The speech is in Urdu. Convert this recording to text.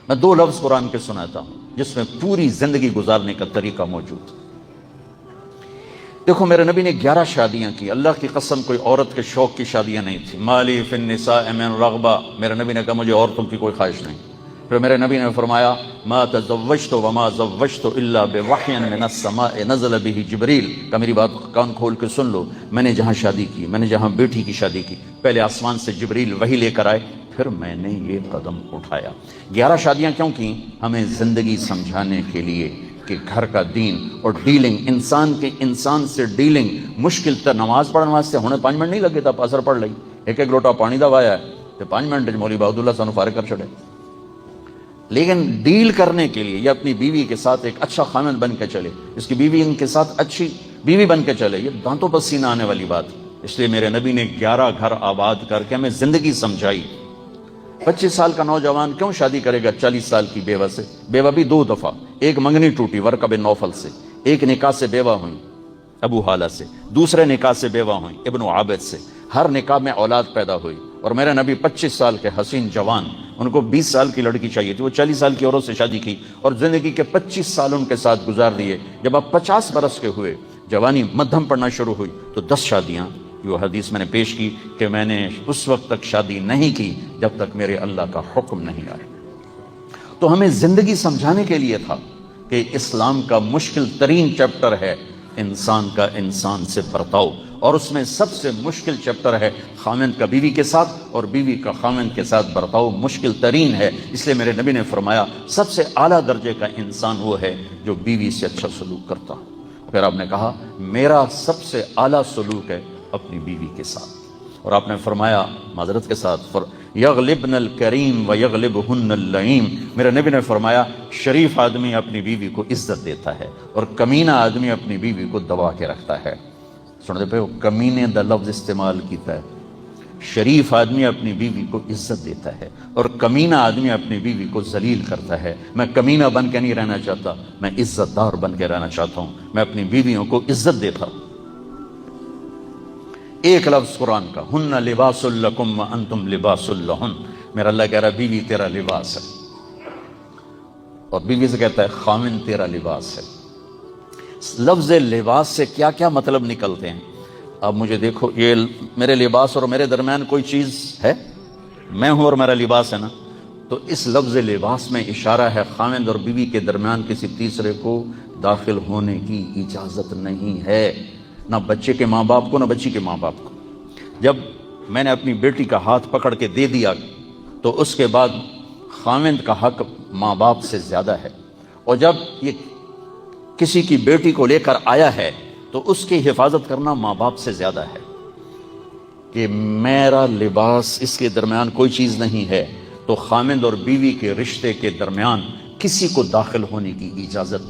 میں 2 لفظ قرآن کے سناتا ہوں جس میں پوری زندگی گزارنے کا طریقہ موجود ہے۔ دیکھو میرے نبی نے 11 شادیاں کی، اللہ کی قسم کوئی عورت کے شوق کی شادیاں نہیں تھی۔ مالی فی النساء من رغبہ، میرے نبی نے کہا مجھے عورتوں کی کوئی خواہش نہیں۔ پھر میرے نبی نے فرمایا ما تزوجت وما زوجت الا بوحی من السماء نزل به جبریل، کہ میری بات کان کھول کے سن لو، میں نے جہاں شادی کی، میں نے جہاں بیٹی کی شادی کی، پہلے آسمان سے جبریل وحی لے کر آئے، پھر میں نے یہ قدم اٹھایا۔ 11 شادیاں کیوں کی؟ ہمیں زندگی سمجھانے کے لیے کہ گھر کا دین اور ڈیلنگ، انسان سے ڈیلنگ مشکل تر۔ نماز پڑھنے واسطے ہونے 5 منٹ نہیں لگے تھا، اثر پڑھ لئی، ایک لوٹا پانی دوایا ہے تو 5 منٹ مولوی بہاد اللہ سانو فارغ کر چھڑے۔ لیکن ڈیل کرنے کے لیے یہ اپنی بیوی کے ساتھ ایک اچھا خامند بن کے چلے، اس کی بیوی ان کے ساتھ اچھی بیوی بن کے چلے، یہ دانتوں پر سینہ آنے والی بات۔ اس لیے میرے نبی نے 11 گھر آباد کر کے ہمیں زندگی سمجھائی۔ 25 سال کا نوجوان کیوں شادی کرے گا 40 سال کی بیوہ سے؟ بیوہ بھی 2 دفعہ، ایک منگنی ٹوٹی ورقہ بن نوفل سے، ایک نکاح سے بیوہ ہوئی ابو حالہ سے، دوسرے نکاح سے بیوہ ہوئی ابن عابد سے، ہر نکاح میں اولاد پیدا ہوئی۔ اور میرے نبی 25 سال کے حسین جوان، ان کو 20 سال کی لڑکی چاہیے تھی، وہ 40 سال کی عورت سے شادی کی اور زندگی کے 25 سال ان کے ساتھ گزار دیے۔ جب آپ 50 برس کے ہوئے، جوانی مدھم پڑنا شروع ہوئی تو 10 شادیاں۔ یہ حدیث میں نے پیش کی کہ میں نے اس وقت تک شادی نہیں کی جب تک میرے اللہ کا حکم نہیں آیا۔ تو ہمیں زندگی سمجھانے کے لیے تھا کہ اسلام کا مشکل ترین چیپٹر ہے انسان کا انسان سے برتاؤ، اور اس میں سب سے مشکل چیپٹر ہے خاوند کا بیوی کے ساتھ، اور بیوی کا خاوند کے ساتھ برتاؤ مشکل ترین ہے۔ اس لیے میرے نبی نے فرمایا سب سے اعلیٰ درجے کا انسان وہ ہے جو بیوی سے اچھا سلوک کرتا۔ پھر آپ نے کہا میرا سب سے اعلیٰ سلوک ہے اپنی بیوی کے ساتھ، اور آپ نے فرمایا معذرت کے ساتھ یغلبن الکریم و یغلبہن اللئیم، میرے نبی نے فرمایا شریف آدمی اپنی بیوی کو عزت دیتا ہے اور کمینہ آدمی اپنی بیوی کو دبا کے رکھتا ہے۔ سنتے پہ کمینے دا لفظ استعمال کیتا ہے۔ شریف آدمی اپنی بیوی کو عزت دیتا ہے اور کمینہ آدمی اپنی بیوی کو ذلیل کرتا ہے۔ میں کمینہ بن کے نہیں رہنا چاہتا، میں عزت دار بن کے رہنا چاہتا ہوں، میں اپنی بیویوں کو عزت دیتا ہوں۔ ایک لفظ قرآن کا، ہن لباس لکم وانتم لباس لہن، میرا اللہ کہہ رہا ہے بیوی تیرا لباس ہے، اور بیوی سے کہتا ہے خاوند تیرا لباس ہے۔ لفظ لباس سے کیا کیا مطلب نکلتے ہیں؟ اب مجھے دیکھو، یہ میرے لباس اور میرے درمیان کوئی چیز ہے؟ میں ہوں اور میرا لباس ہے نا، تو اس لفظ لباس میں اشارہ ہے خاوند اور بیوی کے درمیان کسی تیسرے کو داخل ہونے کی اجازت نہیں ہے، نہ بچے کے ماں باپ کو نہ بچی کے ماں باپ کو۔ جب میں نے اپنی بیٹی کا ہاتھ پکڑ کے دے دیا تو اس کے بعد خاوند کا حق ماں باپ سے زیادہ ہے، اور جب یہ کسی کی بیٹی کو لے کر آیا ہے تو اس کی حفاظت کرنا ماں باپ سے زیادہ ہے کہ میرا لباس، اس کے درمیان کوئی چیز نہیں ہے، تو خاوند اور بیوی کے رشتے کے درمیان کسی کو داخل ہونے کی اجازت